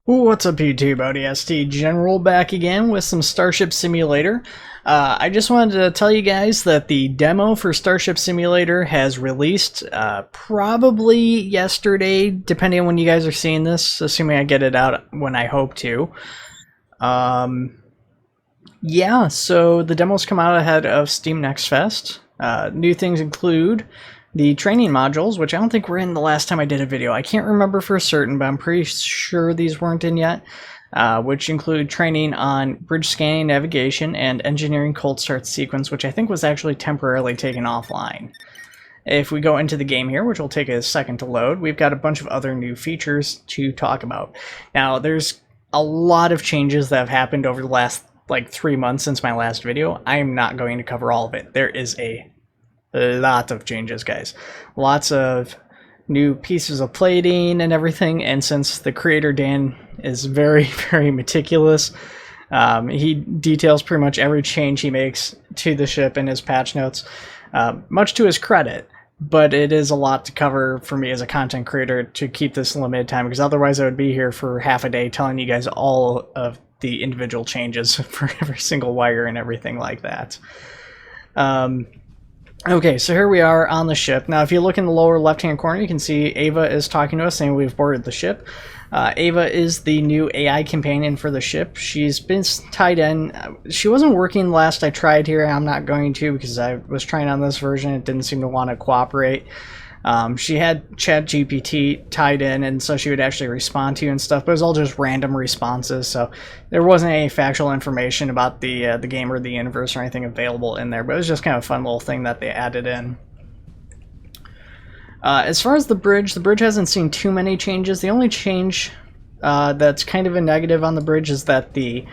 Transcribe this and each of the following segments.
What's up YouTube, ODST General back again with some Starship Simulator. I just wanted to tell you guys that the demo for Starship Simulator has released probably yesterday, depending on when you guys are seeing this, assuming I get it out when I hope to. Yeah, so the demos come out ahead of Steam NextFest. New things include the training modules, which I don't think were in the last time I did a video. I can't remember for certain, but I'm pretty sure these weren't in yet, which include training on bridge scanning, navigation, and engineering cold start sequence, which I think was actually temporarily taken offline. If we go into the game here, which will take a second to load, we've got a bunch of other new features to talk about. Now, there's a lot of changes that have happened over the last, 3 months since my last video. I am not going to cover all of it. There is a lot of changes, guys. Lots of new pieces of plating and everything, and since the creator Dan is very, very meticulous, he details pretty much every change he makes to the ship in his patch notes, much to his credit. But it is a lot to cover for me as a content creator to keep this limited time, because otherwise I would be here for half a day telling you guys all of the individual changes for every single wire and everything like that. Okay, so here we are on the ship. Now, if you look in the lower left-hand corner, you can see Ava is talking to us saying we've boarded the ship. Ava is the new AI companion for the ship. She's been tied in. She wasn't working last I tried here. I'm not going to, because I was trying on this version. It didn't seem to want to cooperate. She had ChatGPT tied in, and so she would actually respond to you and stuff, but it was all just random responses, so there wasn't any factual information about the game or the universe or anything available in there, but it was just kind of a fun little thing that they added in. As far as the bridge hasn't seen too many changes. The only change that's kind of a negative on the bridge is that the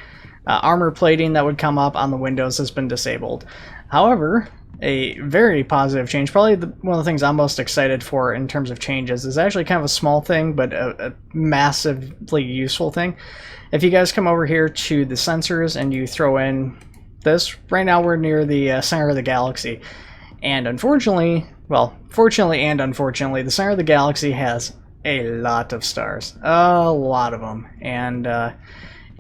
armor plating that would come up on the windows has been disabled. However, a very positive change, probably one of the things I'm most excited for in terms of changes, is actually kind of a small thing, but a massively useful thing. If you guys come over here to the sensors and you throw in this, right now we're near the center of the galaxy, and unfortunately, well, fortunately and unfortunately, the center of the galaxy has a lot of stars, a lot of them, and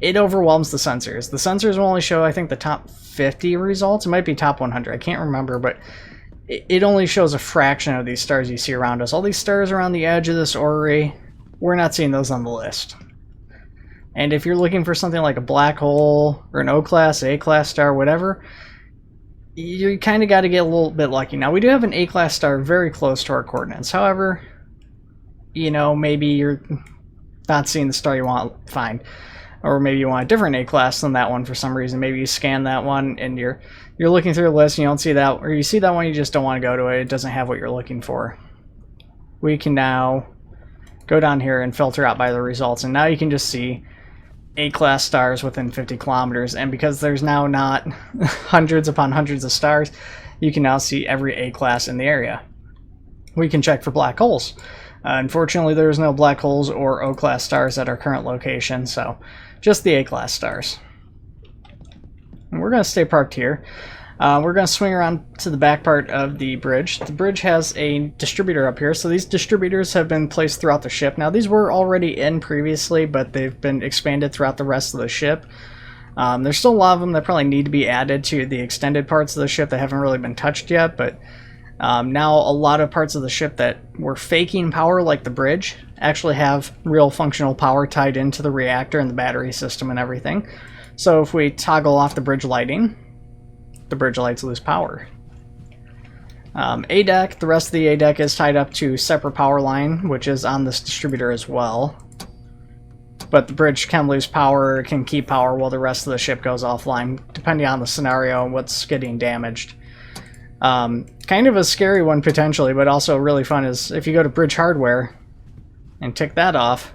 it overwhelms the sensors. The sensors will only show, I think, the top 50 results. It might be top 100. I can't remember, but it only shows a fraction of these stars you see around us. All these stars around the edge of this orrery, we're not seeing those on the list. And if you're looking for something like a black hole or an O-class, A-class star, whatever, you kind of got to get a little bit lucky. Now, we do have an A-class star very close to our coordinates. However, you know, maybe you're not seeing the star you want to find. Or maybe you want a different A-class than that one for some reason. Maybe you scan that one and you're looking through the list and you don't see that, or you see that one, you just don't want to go to it. It doesn't have what you're looking for. We can now go down here and filter out by the results, and now you can just see A-class stars within 50 kilometers. And because there's now not hundreds upon hundreds of stars, you can now see every A-class in the area. We can check for black holes. Unfortunately, there's no black holes or O-class stars at our current location, so just the A-class stars. And we're going to stay parked here. We're going to swing around to the back part of the bridge. The bridge has a distributor up here, so these distributors have been placed throughout the ship. Now, these were already in previously, but they've been expanded throughout the rest of the ship. There's still a lot of them that probably need to be added to the extended parts of the ship that haven't really been touched yet, but now a lot of parts of the ship that were faking power, like the bridge, actually have real functional power tied into the reactor and the battery system and everything. So if we toggle off the bridge lighting, the bridge lights lose power. A-deck, the rest of the A-deck is tied up to separate power line, which is on this distributor as well. But the bridge can lose power, can keep power while the rest of the ship goes offline, depending on the scenario and what's getting damaged. Kind of a scary one potentially, but also really fun, is if you go to bridge hardware and tick that off,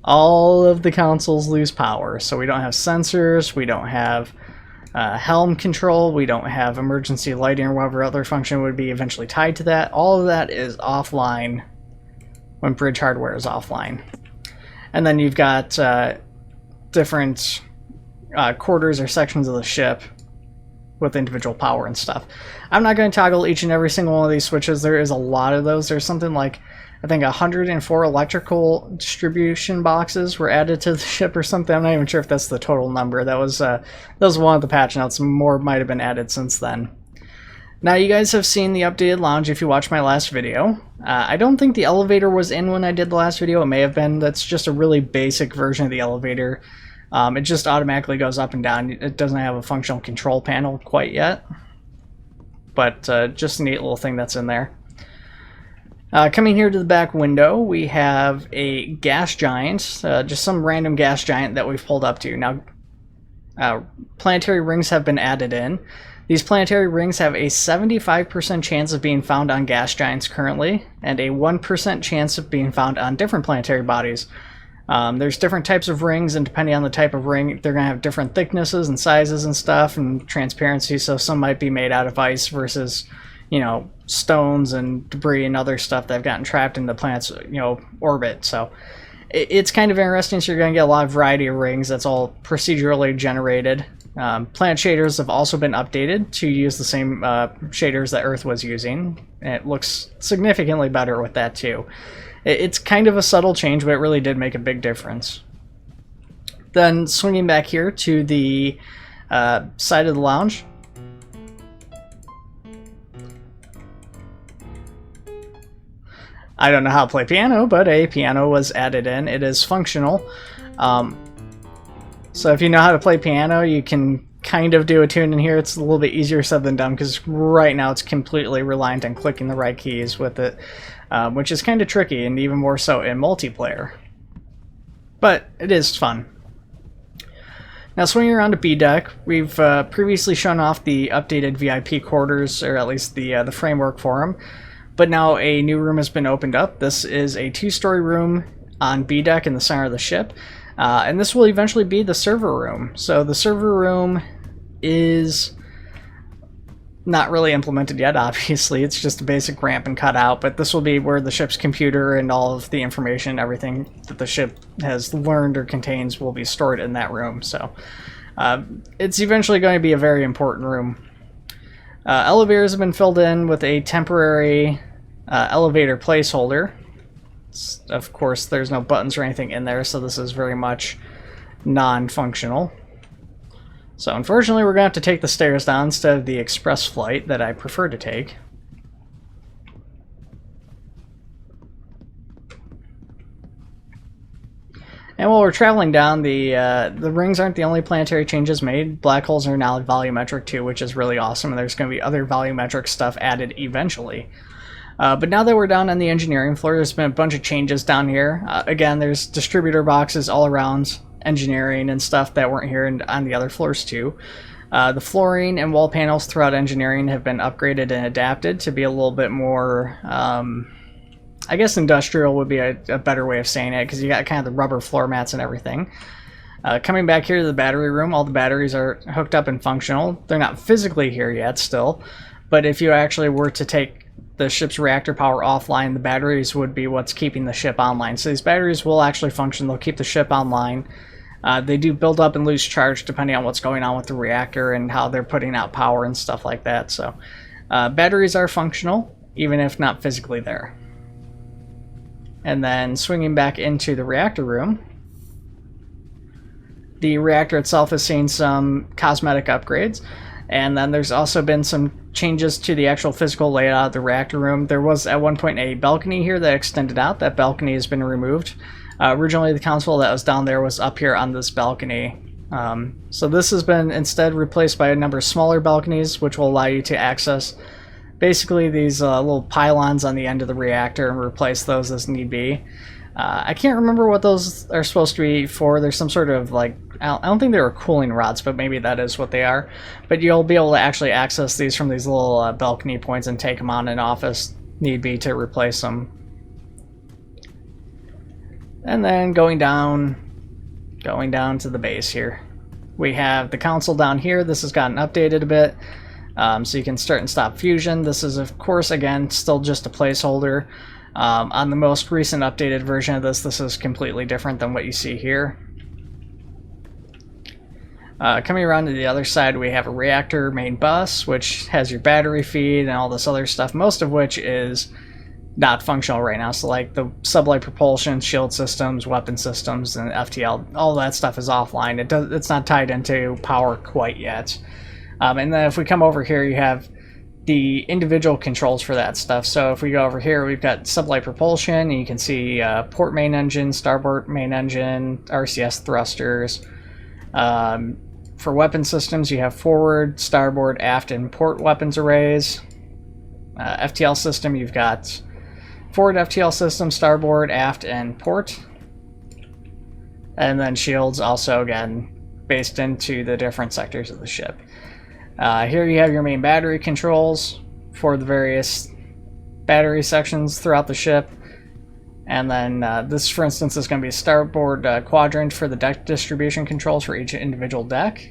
all of the consoles lose power. So we don't have sensors, we don't have helm control, we don't have emergency lighting or whatever other function would be eventually tied to that. All of that is offline when bridge hardware is offline. And then you've got different quarters or sections of the ship with individual power and stuff. I'm not going to toggle each and every single one of these switches. There is a lot of those. There's something like, I think 104 electrical distribution boxes were added to the ship or something. I'm not even sure if that's the total number. That was one of the patch notes. More might have been added since then. Now, you guys have seen the updated lounge if you watched my last video. I don't think the elevator was in when I did the last video. It may have been. That's just a really basic version of the elevator. It just automatically goes up and down. It doesn't have a functional control panel quite yet. But just a neat little thing that's in there. Coming here to the back window, we have a gas giant. Just some random gas giant that we've pulled up to. Now, planetary rings have been added in. These planetary rings have a 75% chance of being found on gas giants currently, and a 1% chance of being found on different planetary bodies. There's different types of rings, and depending on the type of ring, they're going to have different thicknesses and sizes and stuff, and transparency, so some might be made out of ice versus, you know, stones and debris and other stuff that have gotten trapped in the planet's, you know, orbit. So it's kind of interesting, so you're going to get a lot of variety of rings. That's all procedurally generated. Planet shaders have also been updated to use the same shaders that Earth was using. And it looks significantly better with that too. It's kind of a subtle change, but it really did make a big difference. Then swinging back here to the side of the lounge. I don't know how to play piano, but a piano was added in. It is functional. So if you know how to play piano, you can kind of do a tune in here. It's a little bit easier said than done, because right now it's completely reliant on clicking the right keys with it, which is kind of tricky, and even more so in multiplayer. But it is fun. Now, swinging around to B deck, we've previously shown off the updated VIP quarters, or at least the framework for them. But now a new room has been opened up. This is a 2-story room on B deck in the center of the ship. And this will eventually be the server room. So the server room is not really implemented yet, obviously. It's just a basic ramp and cutout, but this will be where the ship's computer and all of the information, everything that the ship has learned or contains, will be stored in that room. So it's eventually going to be a very important room. Elevators have been filled in with a temporary elevator placeholder. Of course, there's no buttons or anything in there, so this is very much non-functional. So unfortunately, we're going to have to take the stairs down instead of the express flight that I prefer to take. And while we're traveling down, the rings aren't the only planetary changes made. Black holes are now volumetric too, which is really awesome, and there's going to be other volumetric stuff added eventually. But now that we're down on the engineering floor, there's been a bunch of changes down here. Again, there's distributor boxes all around engineering and stuff that weren't here and on the other floors too. The flooring and wall panels throughout engineering have been upgraded and adapted to be a little bit more, I guess industrial would be a better way of saying it, because you got kind of the rubber floor mats and everything. Coming back here to the battery room, all the batteries are hooked up and functional. They're not physically here yet still, but if you actually were to take the ship's reactor power offline, the batteries would be what's keeping the ship online. So these batteries will actually function. They'll keep the ship online. They do build up and lose charge depending on what's going on with the reactor and how they're putting out power and stuff like that. So batteries are functional, even if not physically there. And then swinging back into the reactor room, the reactor itself has seen some cosmetic upgrades. And then there's also been some changes to the actual physical layout of the reactor room. There was at one point a balcony here that extended out. That balcony has been removed. Originally, the console that was down there was up here on this balcony. So this has been instead replaced by a number of smaller balconies, which will allow you to access basically these little pylons on the end of the reactor and replace those as need be. I can't remember what those are supposed to be for. There's some sort of, like, I don't think they were cooling rods, but maybe that is what they are. But you'll be able to actually access these from these little balcony points and take them on and off as need be to replace them. And then going down to the base here. We have the console down here. This has gotten updated a bit. So you can start and stop fusion. This is, of course, again, still just a placeholder. On the most recent updated version of this is completely different than what you see here. Coming around to the other side, we have a reactor main bus, which has your battery feed and all this other stuff, most of which is not functional right now. So like the sublight propulsion, shield systems, weapon systems, and FTL, all that stuff is offline. It's not tied into power quite yet. And then if we come over here, you have the individual controls for that stuff. So if we go over here, we've got sublight propulsion, and you can see port main engine, starboard main engine, RCS thrusters. For weapon systems, you have forward, starboard, aft, and port weapons arrays. FTL system, you've got forward FTL system, starboard, aft, and port. And then shields also, again, based into the different sectors of the ship. Here you have your main battery controls for the various battery sections throughout the ship. And then this, for instance, is going to be a starboard quadrant for the deck distribution controls for each individual deck.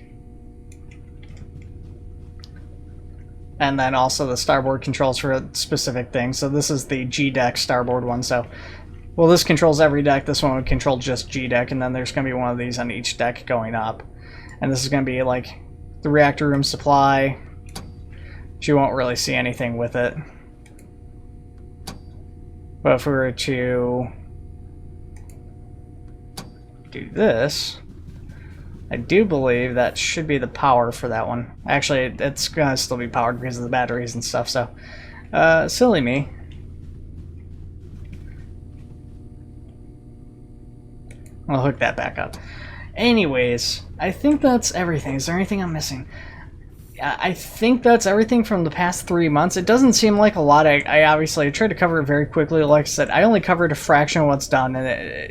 And then also the starboard controls for specific things. So this is the G deck starboard one. So, well, this controls every deck. This one would control just G deck. And then there's going to be one of these on each deck going up. And this is going to be like the reactor room supply. But you won't really see anything with it. But if we were to do this, I do believe that should be the power for that one. Actually, it's going to still be powered because of the batteries and stuff, so silly me. I'll hook that back up. Anyways, I think that's everything. Is there anything I'm missing? I think that's everything from the past 3 months. It doesn't seem like a lot. I obviously tried to cover it very quickly. Like I said, I only covered a fraction of what's done, and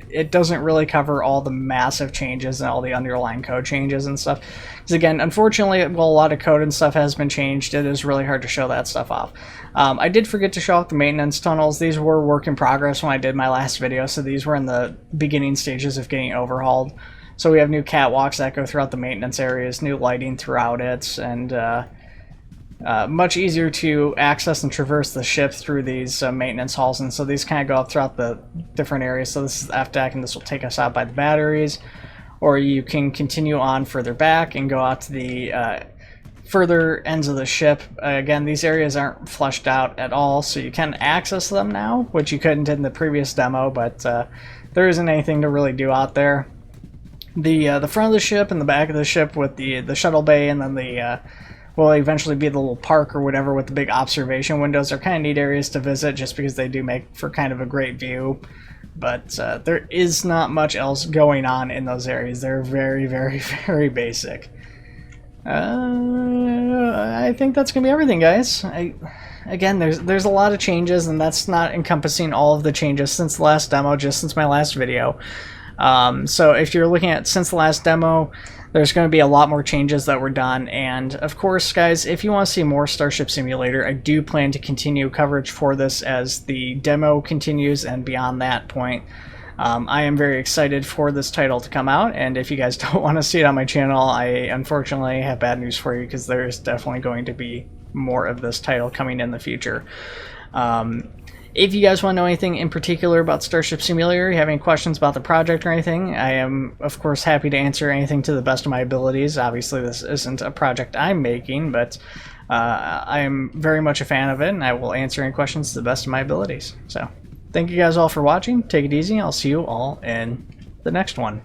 it doesn't really cover all the massive changes and all the underlying code changes and stuff. Because again, unfortunately, while a lot of code and stuff has been changed, it is really hard to show that stuff off. I did forget to show off the maintenance tunnels. These were work in progress when I did my last video, so these were in the beginning stages of getting overhauled. So we have new catwalks that go throughout the maintenance areas, new lighting throughout it, and much easier to access and traverse the ship through these maintenance halls. And so these kind of go up throughout the different areas. So this is the F deck, and this will take us out by the batteries. Or you can continue on further back and go out to the further ends of the ship. Again, these areas aren't fleshed out at all, so you can access them now, which you couldn't in the previous demo, but there isn't anything to really do out there. The front of the ship and the back of the ship with the shuttle bay, and then the will eventually be the little park or whatever with the big observation windows, are kind of neat areas to visit just because they do make for kind of a great view. But there is not much else going on in those areas. They're very, very, very basic. I think that's gonna be everything, guys. Again, there's a lot of changes, and that's not encompassing all of the changes since the last demo, just since my last video. So if you're looking at since the last demo, there's going to be a lot more changes that were done. And of course, guys, if you want to see more Starship Simulator, I do plan to continue coverage for this as the demo continues and beyond that point. I am very excited for this title to come out, and if you guys don't want to see it on my channel, I unfortunately have bad news for you, because there's definitely going to be more of this title coming in the future. If you guys want to know anything in particular about Starship Simulator, you have any questions about the project or anything, I am, of course, happy to answer anything to the best of my abilities. Obviously, this isn't a project I'm making, but I am very much a fan of it, and I will answer any questions to the best of my abilities. So, thank you guys all for watching. Take it easy. I'll see you all in the next one.